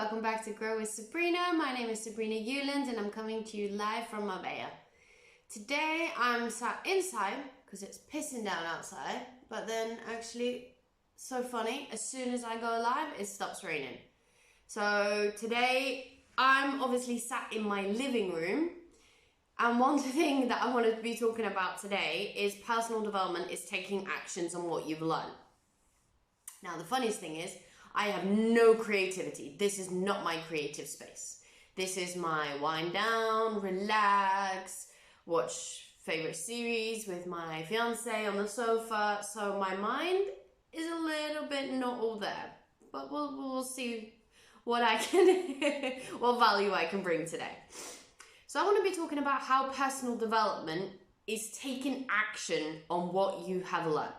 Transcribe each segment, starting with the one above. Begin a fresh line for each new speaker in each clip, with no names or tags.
welcome back to Grow With Sabrina. My name is Sabrina Euland and I'm coming to you live from Marbella. Today I'm sat inside because it's pissing down outside, but then actually, so funny, as soon as I go live, it stops raining. So today I'm obviously sat in my living room, and one thing that I wanted to be talking about today is personal development is taking actions on what you've learned. Now the funniest thing is, I have no creativity. This is not my creative space. This is my wind down, relax, watch favorite series with my fiance on the sofa. So my mind is a little bit not all there, but we'll see what I can, what value I can bring today. So I want to be talking about how personal development is taking action on what you have learned.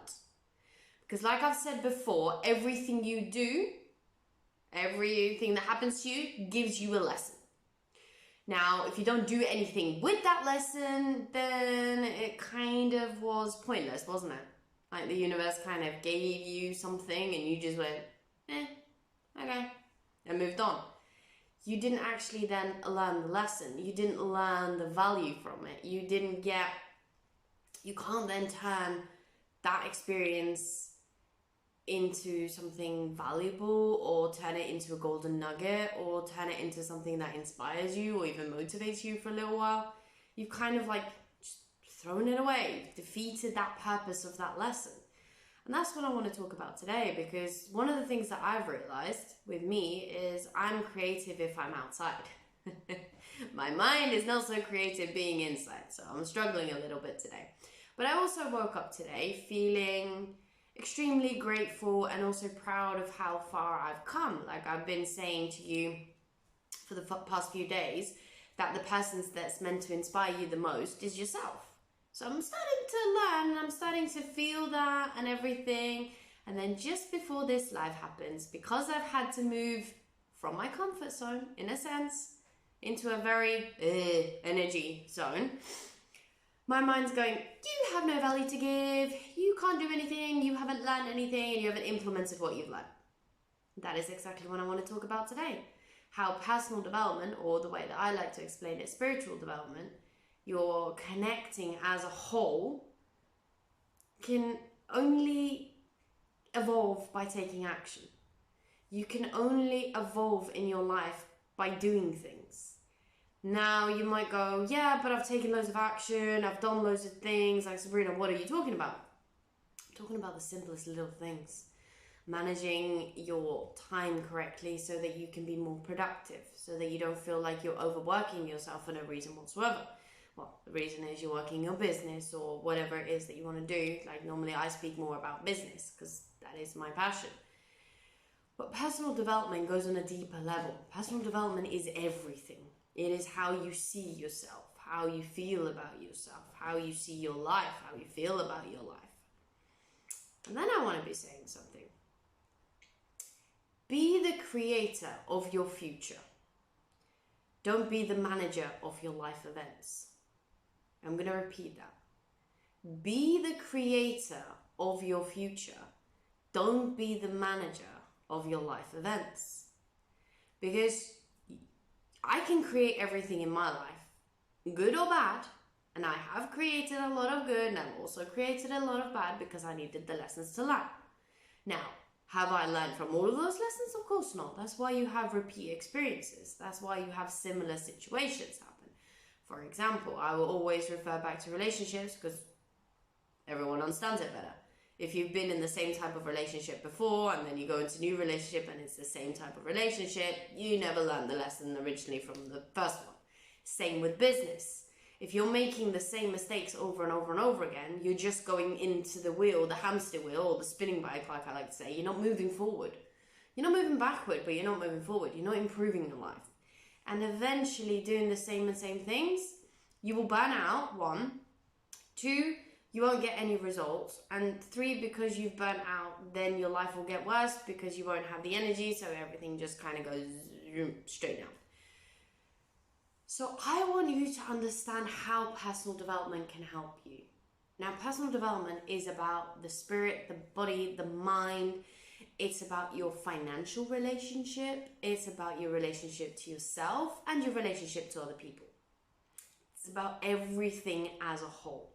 Because like I've said before, everything you do, everything that happens to you gives you a lesson. Now, if you don't do anything with that lesson, then it kind of was pointless, wasn't it? Like the universe kind of gave you something and you just went, okay, and moved on. You didn't actually then learn the lesson. You didn't learn the value from it. You can't then turn that experience into something valuable, or turn it into a golden nugget, or turn it into something that inspires you or even motivates you for a little while. You've kind of like just thrown it away. You've defeated that purpose of that lesson. And that's what I want to talk about today, because one of the things that I've realized with me is I'm creative if I'm outside. My mind is not so creative being inside, so I'm struggling a little bit today. But I also woke up today feeling extremely grateful and also proud of how far I've come. Like I've been saying to you for the past few days, that the person that's meant to inspire you the most is yourself. So I'm starting to learn and I'm starting to feel that and everything. And then just before this live happens, because I've had to move from my comfort zone, in a sense, into a very energy zone, my mind's going, you have no value to give, you can't do anything, you haven't learned anything, and you haven't implemented what you've learned. That is exactly what I want to talk about today. How personal development, or the way that I like to explain it, spiritual development, you're connecting as a whole, can only evolve by taking action. You can only evolve in your life by doing things. Now you might go, yeah, but I've taken loads of action, I've done loads of things. Like, Sabrina, what are you talking about? I'm talking about the simplest little things. Managing your time correctly so that you can be more productive, so that you don't feel like you're overworking yourself for no reason whatsoever. Well, the reason is you're working your business or whatever it is that you want to do. Like normally I speak more about business because that is my passion. But personal development goes on a deeper level. Personal development is everything. It is how you see yourself, how you feel about yourself, how you see your life, how you feel about your life. And then I want to be saying something. Be the creator of your future. Don't be the manager of your life events. I'm going to repeat that. Be the creator of your future. Don't be the manager of your life events. Because I can create everything in my life, good or bad, and I have created a lot of good and I've also created a lot of bad because I needed the lessons to learn. Now, have I learned from all of those lessons? Of course not. That's why you have repeat experiences. That's why you have similar situations happen. For example, I will always refer back to relationships because everyone understands it better. If you've been in the same type of relationship before and then you go into a new relationship and it's the same type of relationship, you never learned the lesson originally from the first one. Same with business. If you're making the same mistakes over and over and over again, you're just going into the wheel, the hamster wheel, or the spinning bike, like I like to say. You're not moving forward. You're not moving backward, but you're not moving forward. You're not improving your life. And eventually doing the same things, you will burn out, 1. 2, you won't get any results, and 3, because you've burnt out, then your life will get worse because you won't have the energy, so everything just kind of goes straight down. So I want you to understand how personal development can help you. Now, personal development is about the spirit, the body, the mind. It's about your financial relationship. It's about your relationship to yourself and your relationship to other people. It's about everything as a whole.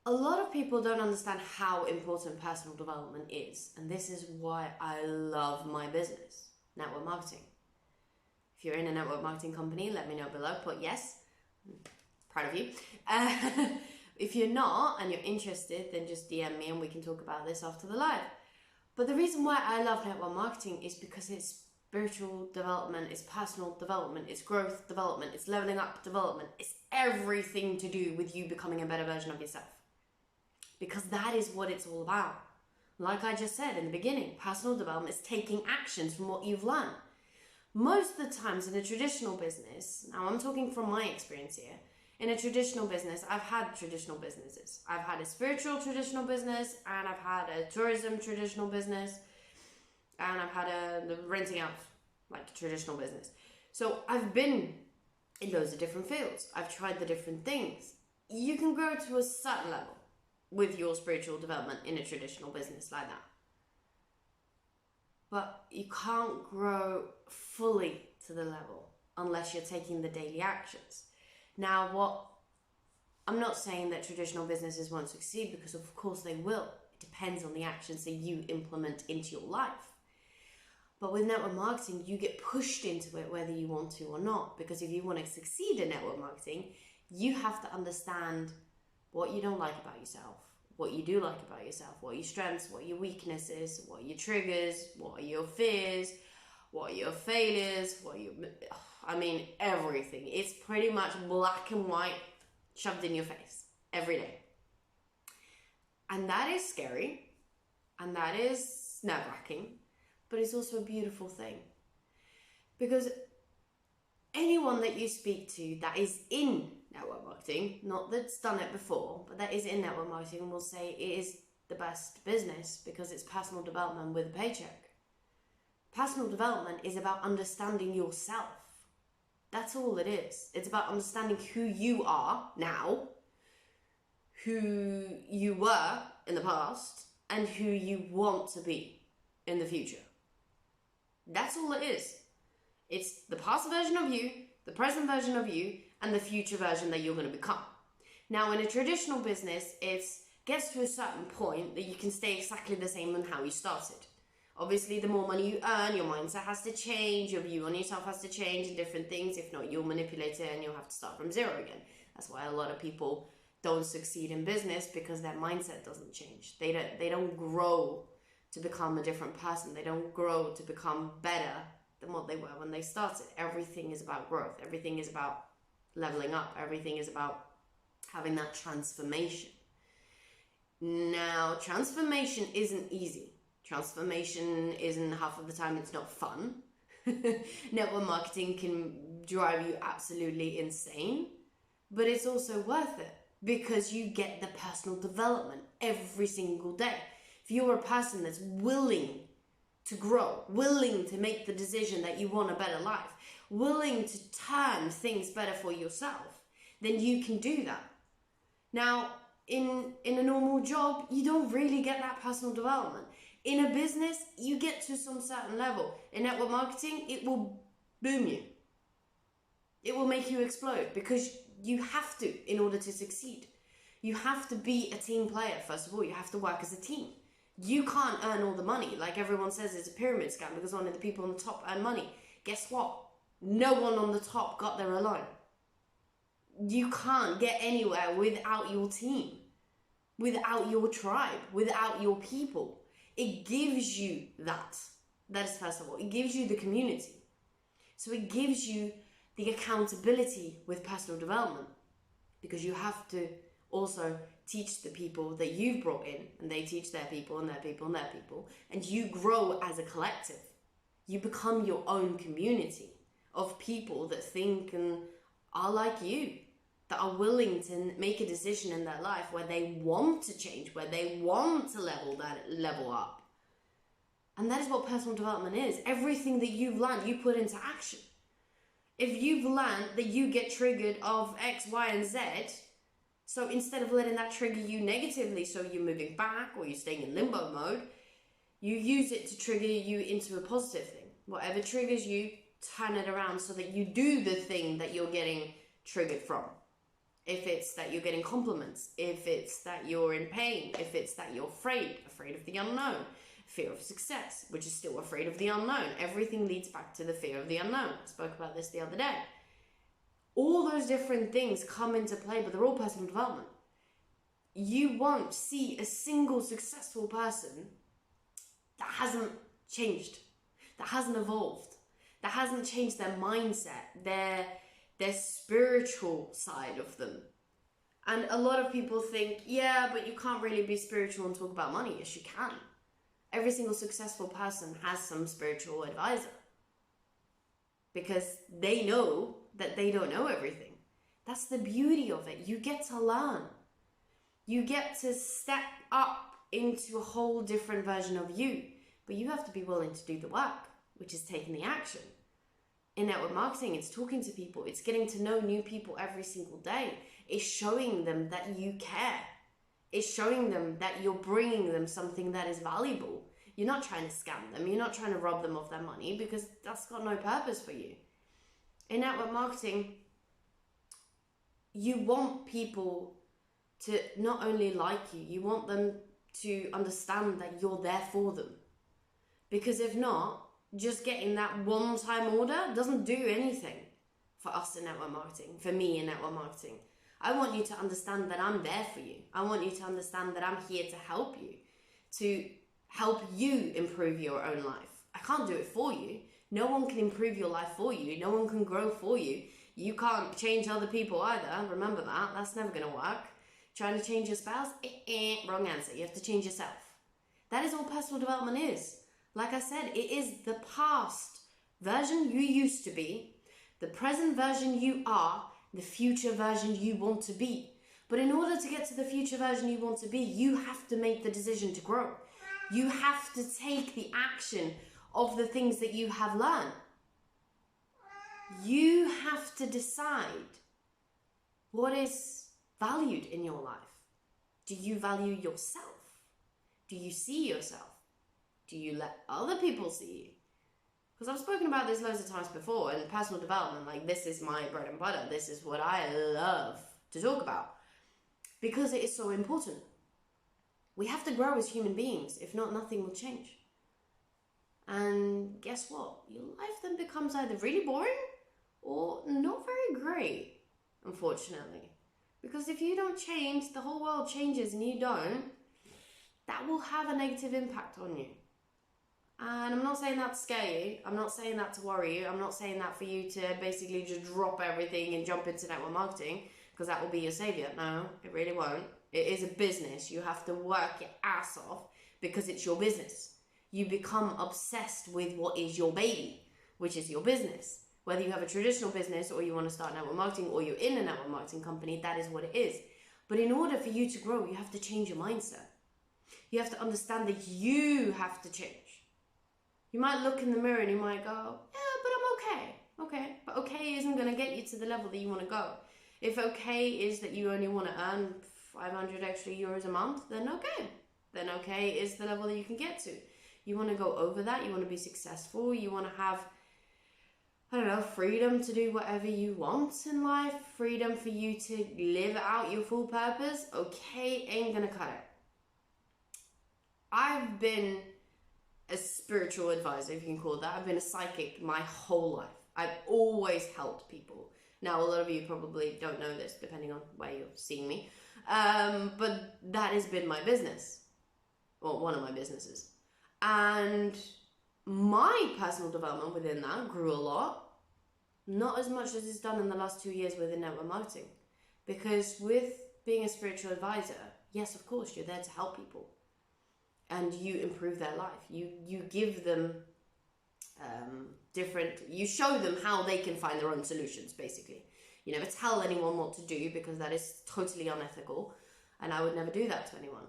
A lot of people don't understand how important personal development is, and this is why I love my business, network marketing. If you're in a network marketing company, let me know below. Put yes. Proud of you. If you're not and you're interested, then just DM me and we can talk about this after the live. But the reason why I love network marketing is because it's spiritual development, it's personal development, it's growth development, it's leveling up development. It's everything to do with you becoming a better version of yourself. Because that is what it's all about. Like I just said in the beginning, personal development is taking actions from what you've learned. Most of the times in a traditional business, now I'm talking from my experience here, in a traditional business, I've had traditional businesses. I've had a spiritual traditional business, and I've had a tourism traditional business, and I've had the renting out, like, traditional business. So I've been in loads of different fields. I've tried the different things. You can grow to a certain level with your spiritual development in a traditional business like that. But you can't grow fully to the level unless you're taking the daily actions. Now, I'm not saying that traditional businesses won't succeed, because of course they will. It depends on the actions that you implement into your life. But with network marketing, you get pushed into it whether you want to or not. Because if you want to succeed in network marketing, you have to understand what you don't like about yourself, what you do like about yourself, what are your strengths, what are your weaknesses, what are your triggers, what are your fears, what are your failures, everything. It's pretty much black and white shoved in your face every day. And that is scary, and that is nerve-wracking, but it's also a beautiful thing. Because anyone that you speak to that is in network marketing, not that's done it before, but that is in network marketing, will say it is the best business because it's personal development with a paycheck. Personal development is about understanding yourself. That's all it is. It's about understanding who you are now, who you were in the past, and who you want to be in the future. That's all it is. It's the past version of you, the present version of you, and the future version that you're going to become. Now, in a traditional business, it gets to a certain point that you can stay exactly the same on how you started. Obviously, the more money you earn, your mindset has to change, your view on yourself has to change, and different things. If not, you'll manipulate it and you'll have to start from zero again. That's why a lot of people don't succeed in business, because their mindset doesn't change. They don't grow to become a different person. They don't grow to become better than what they were when they started. Everything is about growth. Everything is about leveling up. Everything is about having that transformation. Now, transformation isn't easy. Transformation isn't, half of the time it's not fun. Network marketing can drive you absolutely insane, but it's also worth it because you get the personal development every single day. If you're a person that's willing to grow, willing to make the decision that you want a better life, willing to turn things better for yourself, then you can do that. Now, in a normal job, you don't really get that personal development. In a business, you get to some certain level. In network marketing, it will boom you. It will make you explode because you have to in order to succeed. You have to be a team player, first of all. You have to work as a team. You can't earn all the money. Like everyone says, it's a pyramid scam because only the people on the top earn money. Guess what? No one on the top got there alone. You can't get anywhere without your team, without your tribe, without your people. It gives you that. That is first of all. It gives you the community. So it gives you the accountability with personal development, because you have to also teach the people that you've brought in, and they teach their people and their people and their people, and you grow as a collective. You become your own community of people that think and are like you, that are willing to make a decision in their life where they want to change, where they want to level up. And that is what personal development is. Everything that you've learned, you put into action. If you've learned that you get triggered of X, Y, and Z, so instead of letting that trigger you negatively, so you're moving back or you're staying in limbo mode, You use it to trigger you into a positive thing. Whatever triggers you, turn it around so that you do the thing that you're getting triggered from. If it's that you're getting compliments, if it's that you're in pain, if it's that you're afraid of the unknown, fear of success, which is still afraid of the unknown. Everything leads back to the fear of the unknown. I spoke about this the other day. All those different things come into play, but they're all personal development. You won't see a single successful person that hasn't changed, that hasn't evolved, that hasn't changed their mindset, their spiritual side of them. And a lot of people think, yeah, but you can't really be spiritual and talk about money. Yes, you can. Every single successful person has some spiritual advisor, because they know that they don't know everything. That's the beauty of it. You get to learn. You get to step up into a whole different version of you, but you have to be willing to do the work, which is taking the action. In network marketing, it's talking to people. It's getting to know new people every single day. It's showing them that you care. It's showing them that you're bringing them something that is valuable. You're not trying to scam them. You're not trying to rob them of their money, because that's got no purpose for you. In network marketing, you want people to not only like you, you want them to understand that you're there for them. Because if not, just getting that one-time order doesn't do anything for us in network marketing, for me in network marketing. I want you to understand that I'm there for you. I want you to understand that I'm here to help you improve your own life. I can't do it for you. No one can improve your life for you. No one can grow for you. You can't change other people either. Remember that. That's never going to work. Trying to change your spouse? Wrong answer. You have to change yourself. That is all personal development is. Like I said, it is the past version you used to be, the present version you are, the future version you want to be. But in order to get to the future version you want to be, you have to make the decision to grow. You have to take the action of the things that you have learned. You have to decide what is valued in your life. Do you value yourself? Do you see yourself? Do you let other people see you? Because I've spoken about this loads of times before, and personal development, like, this is my bread and butter. This is what I love to talk about, because it is so important. We have to grow as human beings. If not, nothing will change. And guess what? Your life then becomes either really boring or not very great, unfortunately. Because if you don't change, the whole world changes and you don't, that will have a negative impact on you. And I'm not saying that to scare you. I'm not saying that to worry you. I'm not saying that for you to basically just drop everything and jump into network marketing, because that will be your savior. No, it really won't. It is a business. You have to work your ass off because it's your business. You become obsessed with what is your baby, which is your business. Whether you have a traditional business or you want to start network marketing or you're in a network marketing company, that is what it is. But in order for you to grow, you have to change your mindset. You have to understand that you have to change. You might look in the mirror and you might go, yeah, but I'm okay. Okay, but okay isn't going to get you to the level that you want to go. If okay is that you only want to earn 500 extra euros a month, then okay. Then okay is the level that you can get to. You want to go over that. You want to be successful. You want to have, I don't know, freedom to do whatever you want in life. Freedom for you to live out your full purpose. Okay ain't going to cut it. I've been a spiritual advisor, if you can call it that. I've been a psychic my whole life. I've always helped people. Now, a lot of you probably don't know this, depending on where you're seeing me. But that has been my business. Well, one of my businesses. And my personal development within that grew a lot. Not as much as it's done in the last 2 years within network marketing. Because with being a spiritual advisor, yes, of course, you're there to help people. And you improve their life. You give them you show them how they can find their own solutions, basically. You never tell anyone what to do, because that is totally unethical. And I would never do that to anyone.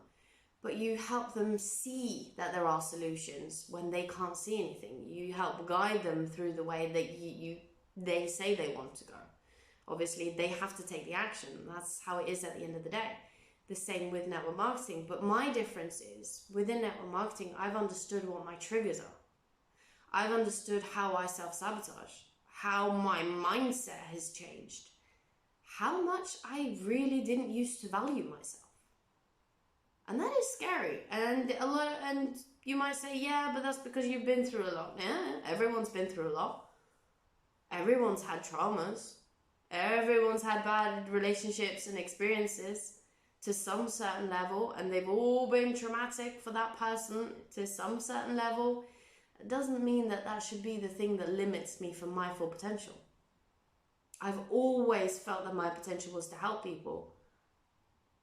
But you help them see that there are solutions when they can't see anything. You help guide them through the way that they say they want to go. Obviously, they have to take the action. That's how it is at the end of the day. the same with network marketing. But my difference is, within network marketing, I've understood what my triggers are. I've understood how I self-sabotage, how my mindset has changed, how much I really didn't used to value myself. And that is scary. And you might say, yeah, but that's because you've been through a lot. Yeah, everyone's been through a lot. Everyone's had traumas. Everyone's had bad relationships and experiences to some certain level, and they've all been traumatic for that person to some certain level. It doesn't mean that that should be the thing that limits me from my full potential. I've always felt that my potential was to help people,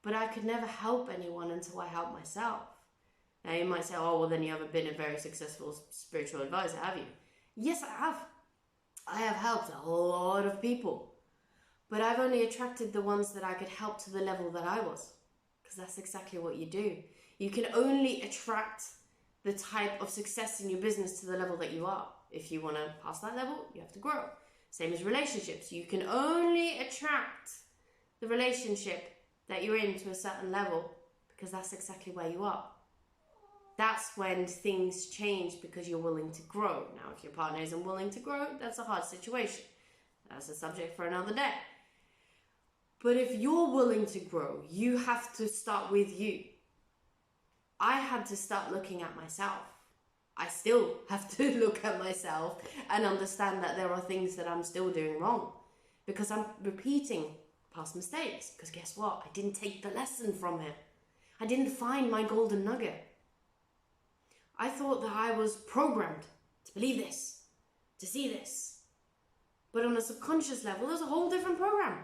but I could never help anyone until I helped myself. Now you might say, oh, well then you haven't been a very successful spiritual advisor, have you? Yes, I have. I have helped a lot of people, but I've only attracted the ones that I could help to the level that I was, because that's exactly what you do. You can only attract the type of success in your business to the level that you are. If you want to pass that level, you have to grow. Same as relationships. You can only attract the relationship that you're in to a certain level because that's exactly where you are. That's when things change because you're willing to grow. Now, if your partner isn't willing to grow, that's a hard situation. That's a subject for another day. But if you're willing to grow, you have to start with you. I had to start looking at myself. I still have to look at myself and understand that there are things that I'm still doing wrong because I'm repeating past mistakes. Because guess what? I didn't take the lesson from it. I didn't find my golden nugget. I thought that I was programmed to believe this, to see this. But on a subconscious level, there's a whole different program.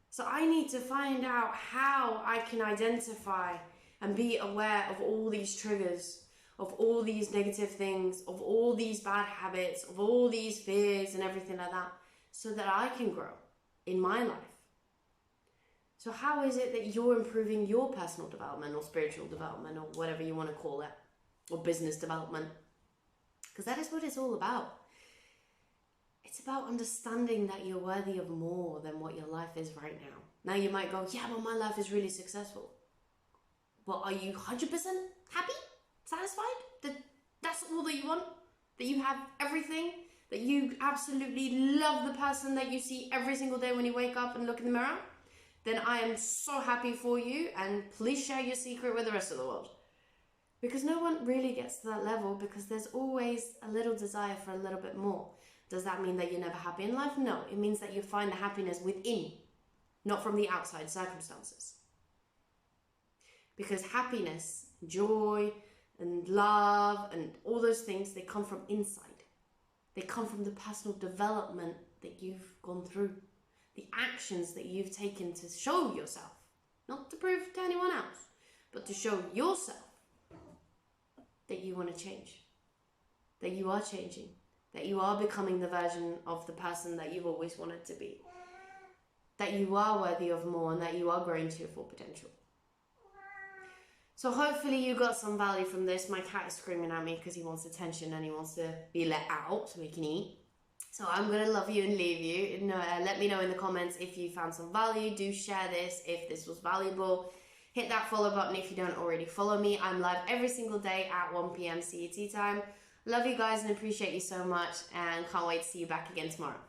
So I need to find out how I can identify and be aware of all these triggers, of all these negative things, of all these bad habits, of all these fears and everything like that, so that I can grow in my life. So how is it that you're improving your personal development or spiritual development or whatever you want to call it, or business development? Because that is what it's all about. It's about understanding that you're worthy of more than what your life is right now. Now you might go, yeah, but my life is really successful. But are you 100% happy? Satisfied? That that's all that you want? That you have everything? That you absolutely love the person that you see every single day when you wake up and look in the mirror? Then I am so happy for you, and please share your secret with the rest of the world. Because no one really gets to that level because there's always a little desire for a little bit more. Does that mean that you're never happy in life? No, it means that you find the happiness within, not from the outside circumstances. Because happiness, joy, and love, and all those things, they come from inside. They come from the personal development that you've gone through. The actions that you've taken to show yourself. Not to prove to anyone else, but to show yourself that you want to change. That you are changing. That you are becoming the version of the person that you've always wanted to be. That you are worthy of more and that you are growing to your full potential. So hopefully you got some value from this. My cat is screaming at me because he wants attention and he wants to be let out so he can eat. So I'm going to love you and leave you. Let me know in the comments if you found some value. Do share this if this was valuable. Hit that follow button if you don't already follow me. I'm live every single day at 1 p.m. CET time. Love you guys and appreciate you so much, and can't wait to see you back again tomorrow.